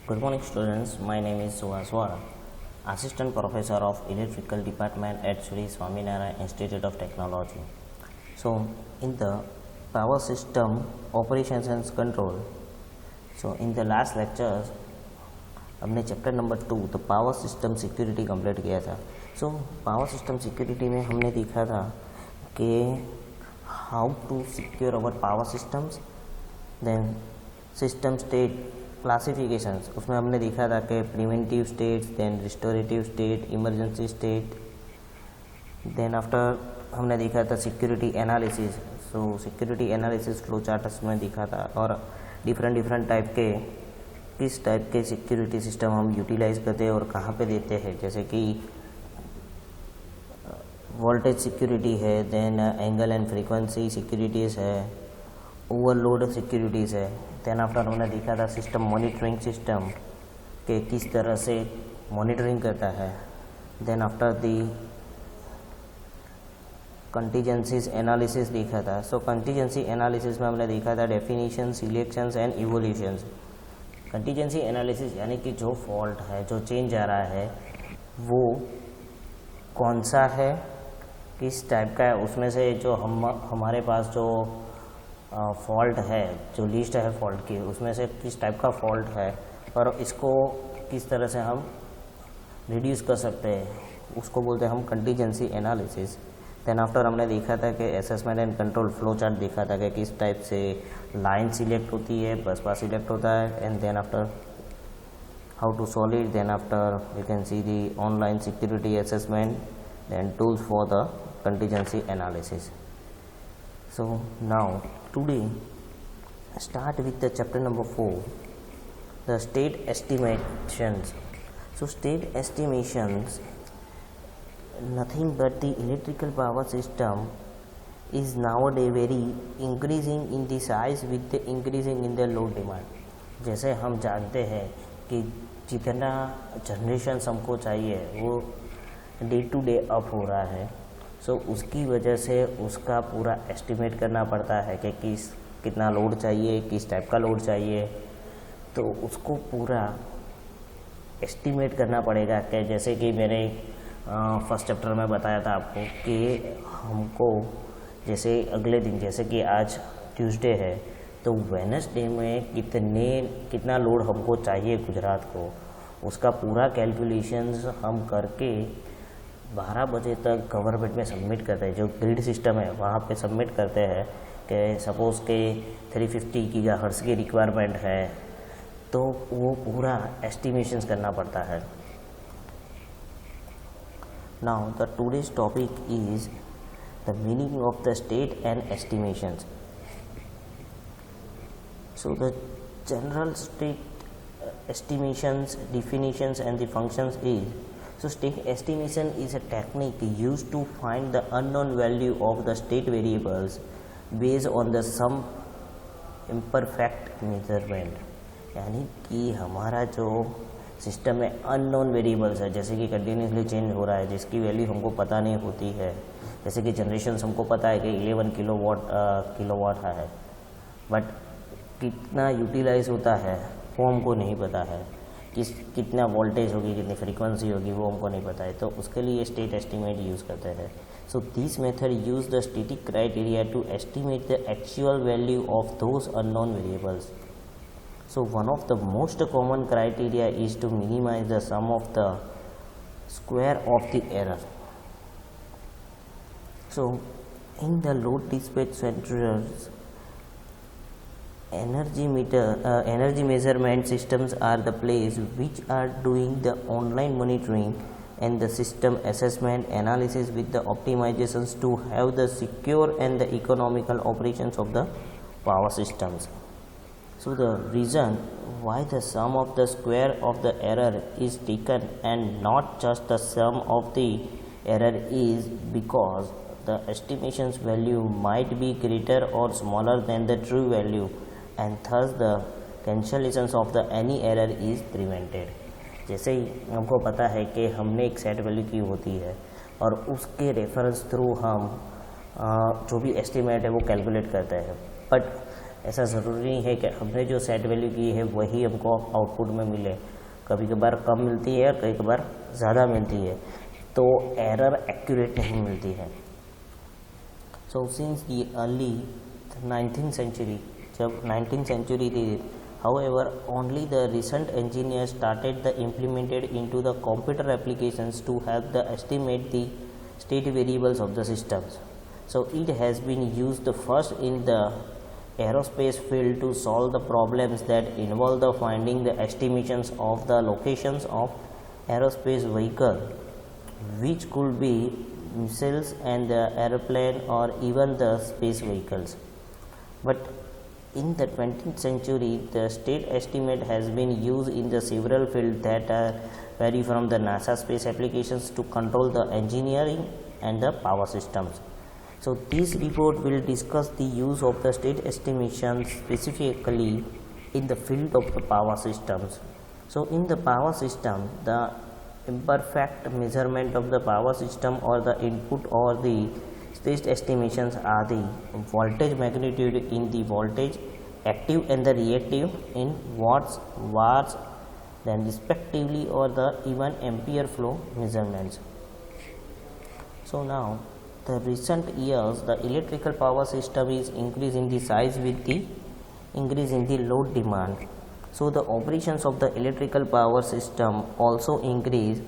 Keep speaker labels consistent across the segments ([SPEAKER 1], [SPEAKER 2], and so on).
[SPEAKER 1] Good morning students, my name is Suhaswara, Assistant Professor of Electrical Department at Sri Swaminarayan Institute of Technology. So in the Power System Operations and Control, so in the last lectures हमने chapter number 2 the power system security complete किया था. So power system security में हमने देखा था कि how to secure our power systems, then system state classifications. उसमें हमने देखा था कि preventive states, then restorative state, emergency state. Then after हमने देखा था security analysis. So security analysis flow chart में देखा था और डिफरेंट टाइप के किस टाइप के सिक्योरिटी सिस्टम हम यूटिलाइज करते हैं और कहाँ पे देते हैं. जैसे कि वोल्टेज सिक्योरिटी है, then angle and frequency securities है, ओवरलोड सिक्योरिटीज़ है. देन आफ्टर हमने देखा था सिस्टम मॉनिटरिंग सिस्टम के किस तरह से मॉनिटरिंग करता है. Then after the contingencies analysis देखा था. सो कंटीजेंसी एनालिसिस में हमने देखा था definition, selections and evolutions. Contingency analysis यानी कि जो फॉल्ट है, जो चेंज आ रहा है, वो कौन सा है, किस टाइप का है, उसमें से जो हमारे पास जो फॉल्ट है, जो लिस्ट है फॉल्ट की, उसमें से किस टाइप का फॉल्ट है और इसको किस तरह से हम रिड्यूस कर सकते हैं, उसको बोलते हैं हम कंटीजेंसी एनालिसिस. देन आफ्टर हमने देखा था कि assessment and control flow chart देखा था कि किस टाइप से लाइन सिलेक्ट होती है, बस बार सिलेक्ट होता है, and then after how to solve it. Then after you can see the online security assessment, then tools for the contingency analysis. So now today start with the chapter number 4, the state estimations. So state estimations, nothing but the electrical power system is nowadays very increasing in the size with the increasing in the load demand. जैसे हम जानते हैं कि जितना generation हमको चाहिए वो day to day up हो रहा है. सो उसकी वजह से उसका पूरा एस्टिमेट करना पड़ता है कि कितना लोड चाहिए, किस टाइप का लोड चाहिए. तो उसको पूरा एस्टिमेट करना पड़ेगा. कि जैसे कि मैंने फर्स्ट चैप्टर में बताया था आपको कि हमको जैसे अगले दिन, जैसे कि आज ट्यूसडे है, तो वेडनेसडे में कितना लोड हमको चाहिए गुजरात को, उसका पूरा कैलकुलेशंस हम करके 12 बजे तक गवर्नमेंट में सबमिट करते हैं. जो ग्रिड सिस्टम है वहाँ पे सबमिट करते हैं कि सपोज़ के 350 गीगाहर्ट्ज़ की रिक्वायरमेंट है, तो वो पूरा एस्टिमेशंस करना पड़ता है. Now the today's topic is the meaning of the state and estimations. So the general state estimations, definitions and the functions is, so state estimation is a technique used to find the unknown value of the state variables based on the some imperfect measurement. यानी कि हमारा जो system में unknown variables है, जैसे कि continuously change हो रहा है, जिसकी वैल्यू हमको पता नहीं होती है. जैसे कि जनरेशन हमको पता है कि 11 किलोवाट है, बट कितना यूटिलाइज होता है वो हमको नहीं पता है. कितना वोल्टेज होगी, कितनी फ्रीक्वेंसी होगी, वो हमको नहीं पता है. तो उसके लिए स्टेट एस्टिमेट यूज़ करते हैं. So this method use the static criteria to estimate the actual value of those unknown variables. So one of the most common criteria is to minimize the sum of the square of the error. So in the load dispatch centers, energy measurement systems are the place which are doing the online monitoring and the system assessment analysis with the optimizations to have the secure and the economical operations of the power systems. So the reason why the sum of the square of the error is taken and not just the sum of the error is because the estimation's value might be greater or smaller than the true value, and thus the cancellations of the any error is prevented. जैसे ही हमको पता है कि हमने एक set value की होती है और उसके रेफरेंस थ्रू हम जो भी एस्टिमेट है वो कैलकुलेट करते हैं, बट ऐसा ज़रूरी नहीं है कि हमने जो सेट वैल्यू की है वही हमको आउटपुट में मिले, कभी कभार कम मिलती है और कभी कभार ज़्यादा मिलती है, तो एरर एक्यूरेट नहीं मिलती है। So since the early 19th century, जब 19th सेंचुरी थी, however only the recent engineers started the implemented into the computer applications to help the estimate the state variables of the systems. So it has been used first in the aerospace field to solve the problems that involve the finding the estimations of the locations of aerospace vehicle, which could be missiles and the airplane or even the space vehicles. But in the 20th century, the state estimate has been used in the several fields that vary from the NASA space applications to control the engineering and the power systems. So this report will discuss the use of the state estimation specifically in the field of the power systems. So in the power system, the imperfect measurement of the power system or the input or the state estimations are the voltage magnitude in the voltage, active and the reactive in watts, wars, then respectively, or the even ampere flow measurements. So now the recent years the electrical power system is increasing the size with the increase in the load demand. So the operations of the electrical power system also increase,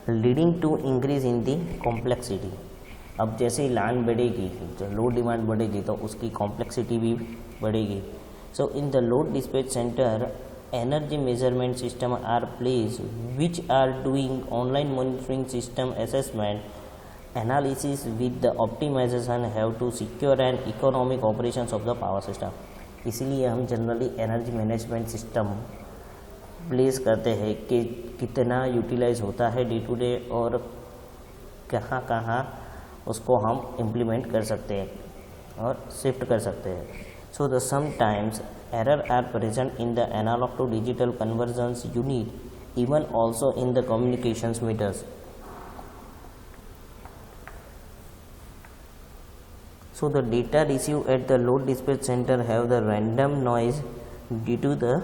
[SPEAKER 1] leading to increase in the complexity. अब जैसे ही land बढ़ेगी, जो load demand बढ़ेगी, तो उसकी complexity भी बढ़ेगी. So in the load dispatch centre energy measurement system are place which are doing online monitoring system assessment analysis with the optimisation have to secure and economic operations of the power system. इसीलिए हम generally energy management system place करते हैं कि कितना utilise होता है day to day और कहाँ कहाँ उसको हम इम्प्लीमेंट कर सकते हैं और शिफ्ट कर सकते हैं. So the sometimes error are present in the analogue to digital conversions unit even also in the communications meters. So the data received at the load dispatch center have the random noise due to the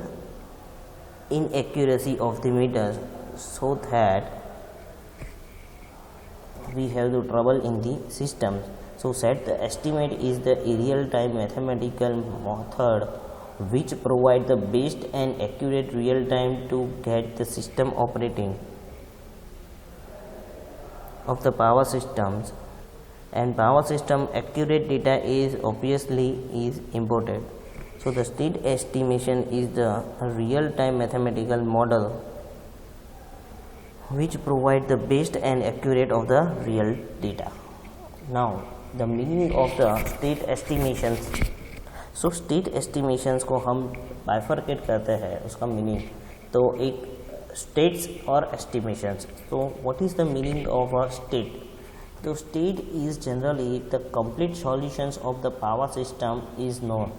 [SPEAKER 1] inaccuracy of the meters, so that we have the trouble in the system. So set the estimate is the real time mathematical method which provide the best and accurate real time to get the system operating of the power systems. And power system accurate data is obviously is important. So the state estimation is the real time mathematical model which provide the best and accurate of the real data. Now the meaning of the state estimations. So state estimations को हम bifurcate करते हैं उसका meaning. तो एक states और estimations. So what is the meaning of a state? The state is generally the complete solutions of the power system is known.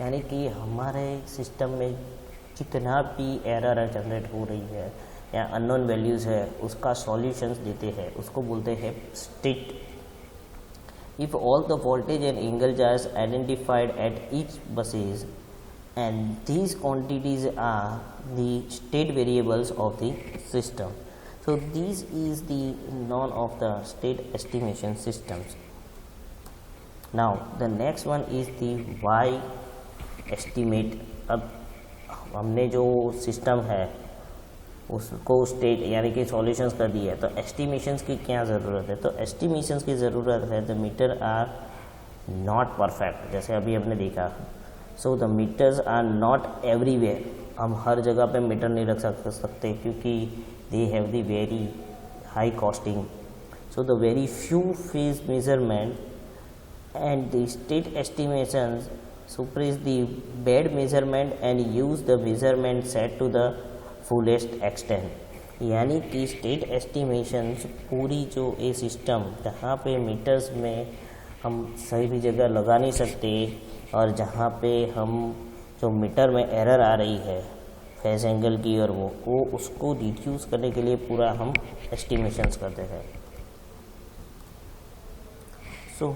[SPEAKER 1] यानी कि हमारे सिस्टम में जितना भी एरर जनरेट हो रही है या अननोन वैल्यूज़ है उसका सॉल्यूशंस देते हैं, उसको बोलते हैं state. If all the voltage and angle are identified at each buses and these quantities are the state variables of the system. So this is the known of the state estimation systems. Now the next one is the Y estimate. अब हमने जो system है उसको state यानी कि solutions कर दिया है, तो एस्टिमेशंस की क्या ज़रूरत है? तो एस्टिमेशंस की ज़रूरत है. The meter are not perfect, जैसे अभी हमने देखा. So the meters are not everywhere. हम हर जगह पे मीटर नहीं रख सकते क्योंकि they have the very high costing. So the very few phase measurement and the state estimations suppress the bad measurement and use the measurement set to the fullest extent. यानी कि स्टेट एस्टिमेशंस पूरी जो ये system जहाँ पे metres में हम सही भी जगह लगा नहीं सकते और जहाँ पे हम जो मीटर में एरर आ रही है फेस एंगल की और वो उसको रिड्यूस करने के लिए पूरा हम एस्टिमेशंस करते हैं. So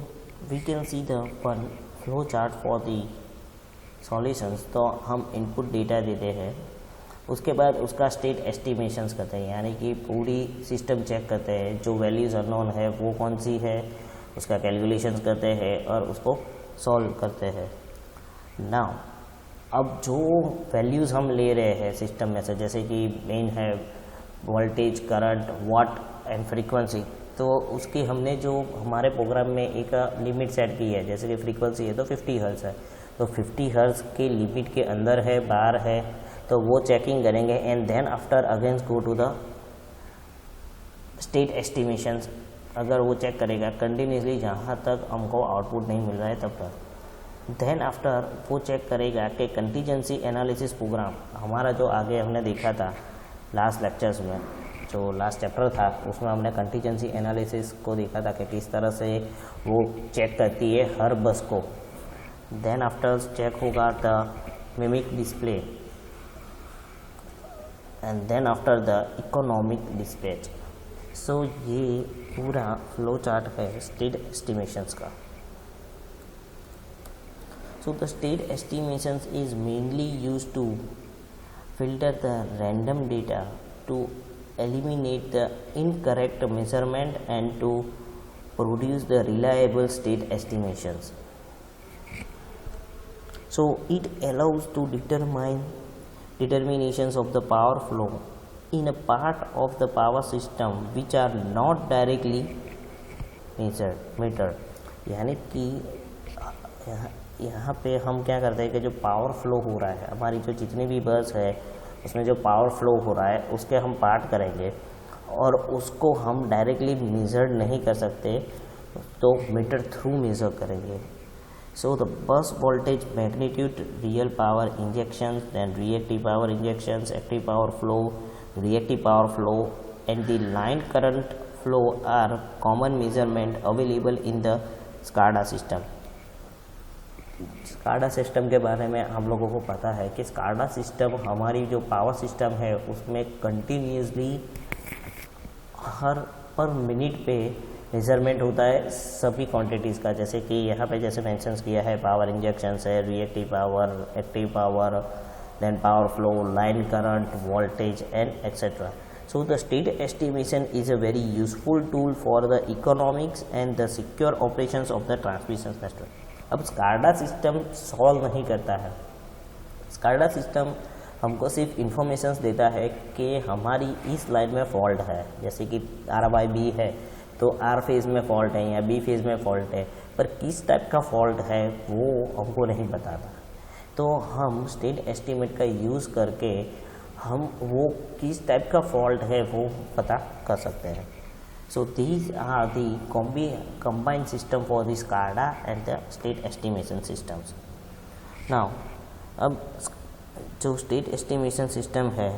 [SPEAKER 1] we can see the one flow chart for the solutions, तो हम इनपुट डेटा देते हैं, उसके बाद उसका स्टेट एस्टिमेशंस करते हैं, यानी कि पूरी सिस्टम चेक करते हैं, जो वैल्यूज़ अननोन है वो कौन सी है, उसका कैलकुलेशंस करते हैं और उसको सॉल्व करते हैं। नाउ अब जो वैल्यूज़ हम ले रहे हैं सिस्टम में से, जैसे कि मेन है voltage, current, watt and frequency, तो उसकी हमने जो हमारे प्रोग्राम में एक लिमिट सेट की है, जैसे कि फ्रीक्वेंसी है तो 50 हर्ट्ज़ है, तो 50 हर्ट्ज़ के लिमिट के अंदर है, बाहर है, तो वो चेकिंग करेंगे and then after again go to the state estimations. अगर वो चेक करेगा कंटिन्यूसली जहाँ तक हमको आउटपुट नहीं मिल रहा है तब तक, देन आफ्टर वो चेक करेगा कि कंटीजेंसी एनालिसिस प्रोग्राम हमारा जो आगे हमने देखा था लास्ट लेक्चर्स में, जो लास्ट चैप्टर था उसमें हमने कंटीजेंसी एनालिसिस को देखा था कि किस तरह से वो चेक करती है हर बस को। देन आफ्टर चेक होगा the mimic display and then after the economic dispatch. So ये पूरा फ्लो चार्ट है स्टेट एस्टिमेशंस का। So the state estimations is mainly used to filter the random data, to eliminate the incorrect measurement and to produce the reliable state estimations. So it allows to determinations of the power flow in a part of the power system which are not directly measured. यानी कि यहाँ पे हम क्या करते हैं कि जो पावर फ्लो हो रहा है, हमारी जो जितनी भी बस है उसमें जो पावर फ्लो हो रहा है उसके हम पार्ट करेंगे और उसको हम डायरेक्टली मेजर नहीं कर सकते, तो मीटर थ्रू मेजर करेंगे। So the bus voltage magnitude, real power injections, then reactive power injections, active power flow, reactive power flow and the line current flow are common measurement available in the SCADA system. SCADA system के बारे में हम लोगों को पता है कि SCADA system हमारी जो पावर सिस्टम है उसमें कंटिन्यूसली हर पर मिनट पे मेजरमेंट होता है सभी क्वांटिटीज़ का, जैसे कि यहाँ पे जैसे मेंशन किया है पावर इंजेक्शंस है, reactive power, active power, then power flow, line current, voltage and etcetera. So the state estimation is a very useful tool for the economics and the secure operations of the transmission network. अब SCADA system solve नहीं करता है, SCADA system हमको सिर्फ informations देता है कि हमारी इस लाइन में फॉल्ट है, जैसे कि R/B है तो R फेज़ में फॉल्ट है या B फेज़ में फॉल्ट है, पर किस टाइप का फॉल्ट है वो हमको नहीं बताता। तो हम स्टेट एस्टीमेट का यूज़ करके हम वो किस टाइप का फॉल्ट है वो पता कर सकते हैं। So these are the combined system for the SCADA and the state estimation systems. Now अब जो स्टेट एस्टिमेशन सिस्टम है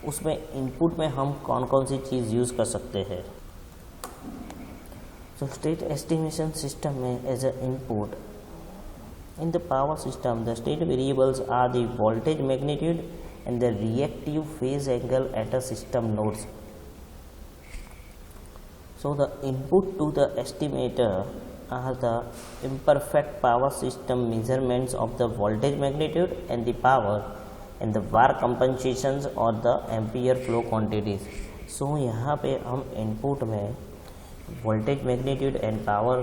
[SPEAKER 1] उसमें इनपुट में हम कौन कौन सी चीज़ यूज़ कर सकते हैं। सो स्टेट एस्टिमेशन सिस्टम में as a input in the power system, the state variables are the voltage magnitude and the reactive phase angle at a system nodes. So the input to the estimator are the imperfect power system measurements of the voltage magnitude and the power and the var compensations or the ampere flow quantities. So यहाँ पे हम input में voltage magnitude and power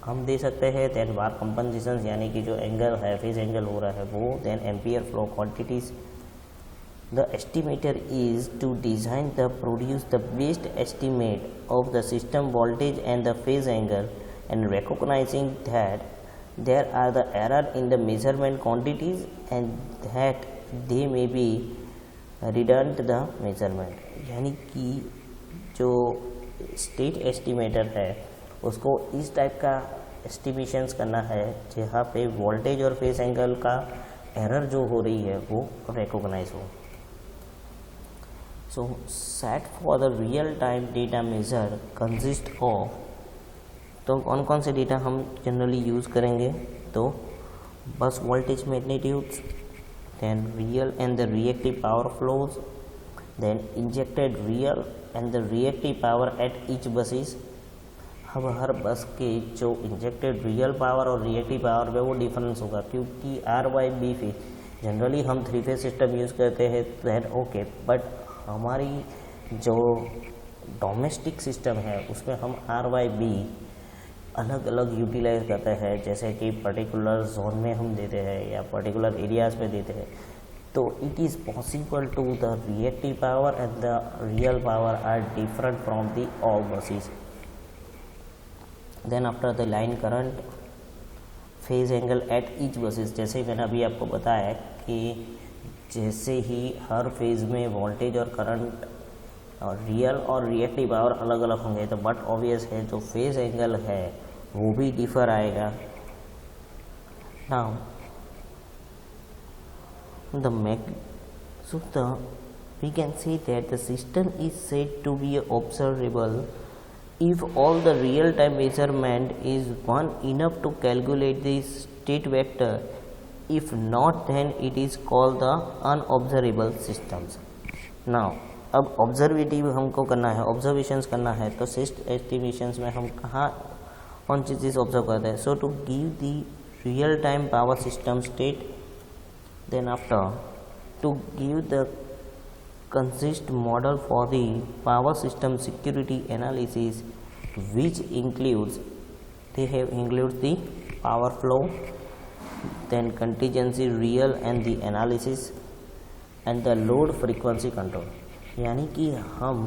[SPEAKER 1] हम दे सकते हैं, then वार कंपनसेशंस यानी कि जो एंगल है, फेज एंगल हो रहा है वो, then ampere flow quantities. The estimator is to design the produce the best estimate of the system voltage and the phase angle and recognising that there are the error in the measurement quantities and that they may be redundant the measurement. यानी कि जो state estimator है उसको इस type का estimations करना है जहाँ पे वोल्टेज और फेज एंगल का एरर जो हो रही है वो रिकॉग्नाइज हो। So set for the real time data measure consist of, तो कौन कौन से डेटा हम जनरली यूज़ करेंगे, तो bus voltage magnitudes, then real and the reactive power flows, then injected real and the reactive power at each buses. अब हर bus के जो इंजेक्टेड रियल पावर और रिएक्टिव पावर में वो डिफरेंस होगा, क्योंकि RYB फेज जनरली हम 3 फेज सिस्टम यूज़ करते हैं दैट ओके, बट हमारी जो डोमेस्टिक सिस्टम है उसमें हम RYB अलग अलग यूटिलाइज करते हैं, जैसे कि पर्टिकुलर जोन में हम देते हैं या पर्टिकुलर एरियाज में देते हैं। तो it is possible to the reactive power and the real power are different from the all buses. Then after the line current phase angle at each buses, जैसे मैंने अभी आपको बताया कि जैसे ही हर फेज में वोल्टेज और करंट और रियल और रिएक्टिव पावर अलग अलग होंगे, तो बट ऑब्वियस है जो फेज एंगल है वो भी डिफर आएगा। Now we can say that the system is said to be observable if all the real time measurement is one enough to calculate the state vector. If not, then it is called the unobservable systems. Now अब ऑब्जर्वेटिव हमको करना है, observations करना है, तो cyst estimations में हम कहाँ कौन सी चीज़ ऑब्जर्व करते हैं? So to give the real time power system state, then after to give the consist model for the power system security analysis, which includes the power flow, then contingency real and the analysis and the load frequency control। यानी कि हम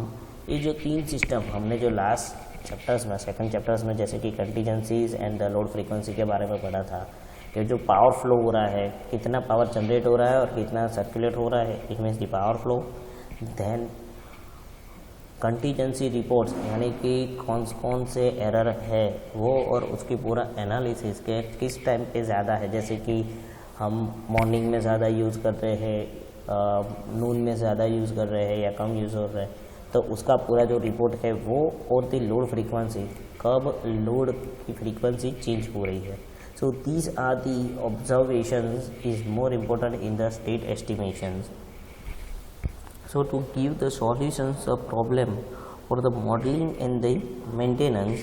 [SPEAKER 1] ये जो 3 system हमने जो last chapters में, second chapters में, जैसे कि contingencies and the load frequency के बारे में पढ़ा था, कि जो पावर फ्लो हो रहा है, कितना पावर जनरेट हो रहा है और कितना सर्कुलेट हो रहा है, it means the power flow. Then contingency reports, यानी कि कौन से एरर है वो और उसकी पूरा एनालिसिस के किस टाइम पे ज़्यादा है, जैसे कि हम मॉर्निंग में ज़्यादा यूज़ कर रहे हैं, नून में ज़्यादा यूज़ कर रहे हैं या कम यूज़ हो रहा है, तो उसका पूरा जो रिपोर्ट है वो, और द लोड फ्रीक्वेंसी, कब लोड की फ्रीक्वेंसी चेंज हो रही है। So these are the observations is more important in the state estimations. So to give the solutions of problem for the modeling and the maintenance,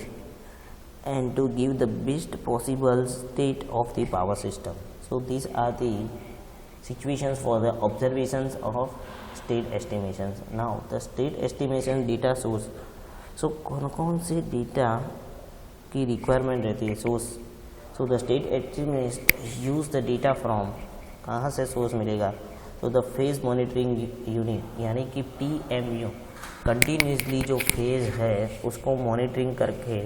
[SPEAKER 1] and to give the best possible state of the power system. So these are the situations for the observations of state estimations. Now the state estimation data source. So कौन से data की requirement रहती है? Source, so the state estimate use the data from, कहाँ से source मिलेगा? तो the phase monitoring unit, यानी कि PMU, कंटिन्यूसली जो फेज है उसको मॉनिटरिंग करके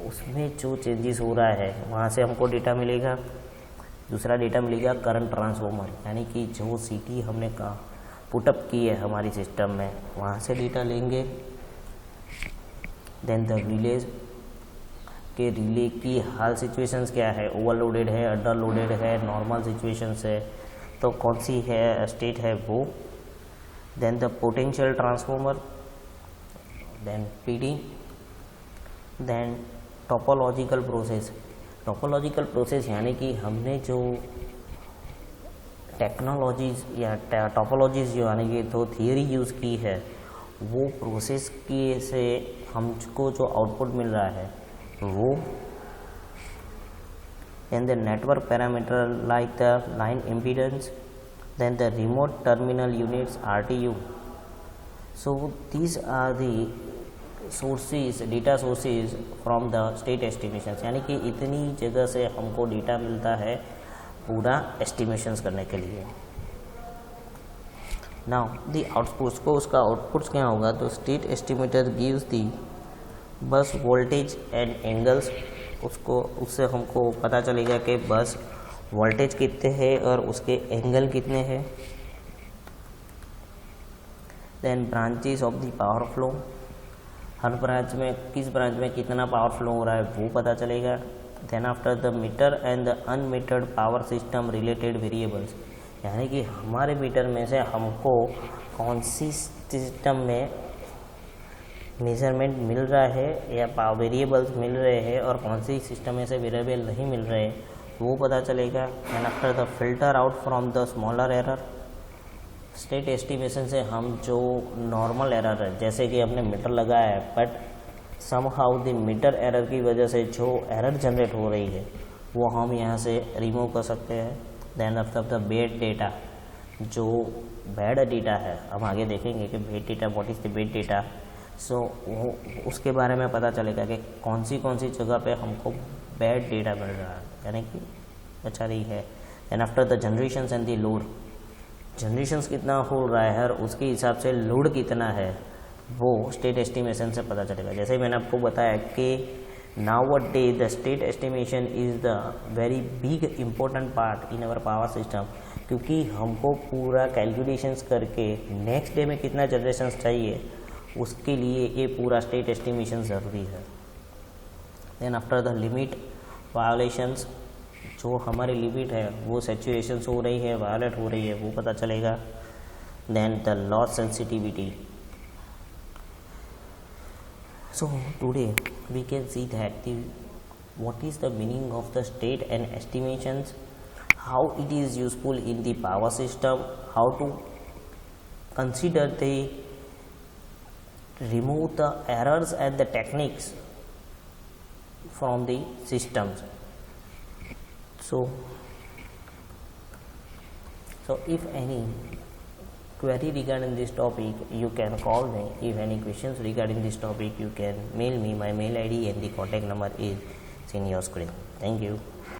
[SPEAKER 1] उसमें जो चेंजेस हो रहा है वहाँ से हमको डेटा मिलेगा। दूसरा डेटा मिलेगा करंट ट्रांसफॉर्मर, यानी कि जो CT हमने कहा पुटअप की है हमारी सिस्टम में, वहाँ से डेटा लेंगे। देन द रिलेज के रिले की हाल सिचुएशंस क्या है, ओवरलोडेड है, अंडर लोडेड है, नॉर्मल सिचुएशंस है, तो कौन सी है स्टेट है वो। Then the potential transformer, then PD, then topological process. Topological process यानी कि हमने जो टेक्नोलॉजीज या टोपोलॉजीज जो यानी कि तो थियरी यूज़ की है, वो प्रोसेस की से हमको जो आउटपुट मिल रहा है वो। Then the network parameter like the line impedance, then the remote terminal units RTU. So these are the sources, data sources from the state estimations, यानी कि इतनी जगह से हमको डेटा मिलता है पूरा एस्टिमेशंस करने के लिए। Now the outputs को, उसका आउटपुट्स क्या होगा? तो state estimator gives the bus voltage and angles, उससे हमको पता चलेगा कि बस वोल्टेज कितने हैं और उसके एंगल कितने हैं। Then branches of the power flow, हर ब्रांच में किस ब्रांच में कितना पावर फ्लो हो रहा है वो पता चलेगा। Then after the meter and the unmetered power system related variables, यानी कि हमारे मीटर में से हमको कौन सी सिस्टम में मेजरमेंट मिल रहा है या वेरिएबल्स मिल रहे हैं और कौन सी सिस्टम में से वेरिएबल नहीं मिल रहे वो पता चलेगा। And after the filter out from the smaller error, state estimation से हम जो नॉर्मल एरर है, जैसे कि हमने मीटर लगाया है but somehow the meter error की वजह से जो एरर जनरेट हो रही है वो हम यहाँ से रिमूव कर सकते हैं। Then after the bad data, जो बैड डेटा है हम आगे देखेंगे कि bad data, what is the bad data. So वो उसके बारे में पता चलेगा कि कौन सी जगह पे हमको बैड डेटा मिल रहा है, यानी कि अच्छा नहीं है। Then after the generations and the load, generations कितना हो रहा है और उसके हिसाब से लोड कितना है वो स्टेट एस्टिमेशन से पता चलेगा। जैसे मैंने आपको बताया कि nowadays the state estimation is the very big important part in our power system, क्योंकि हमको पूरा कैलकुलेशंस करके नेक्स्ट डे में कितना जनरेशंस चाहिए उसके लिए ये पूरा स्टेट एस्टिमेशन ज़रूरी है। Then after the limit violations, जो हमारी लिमिट है वो सैचुरेशंस हो रही है, वायोलेट हो रही है, वो पता चलेगा। Then the loss sensitivity. So today we can see that what is the meaning of the state and estimations, how it is useful in the power system, how to consider the remove the errors and the techniques from the systems. So if any query regarding this topic, you can call me. If any questions regarding this topic, you can mail me. My mail ID and the contact number is in your screen. Thank you.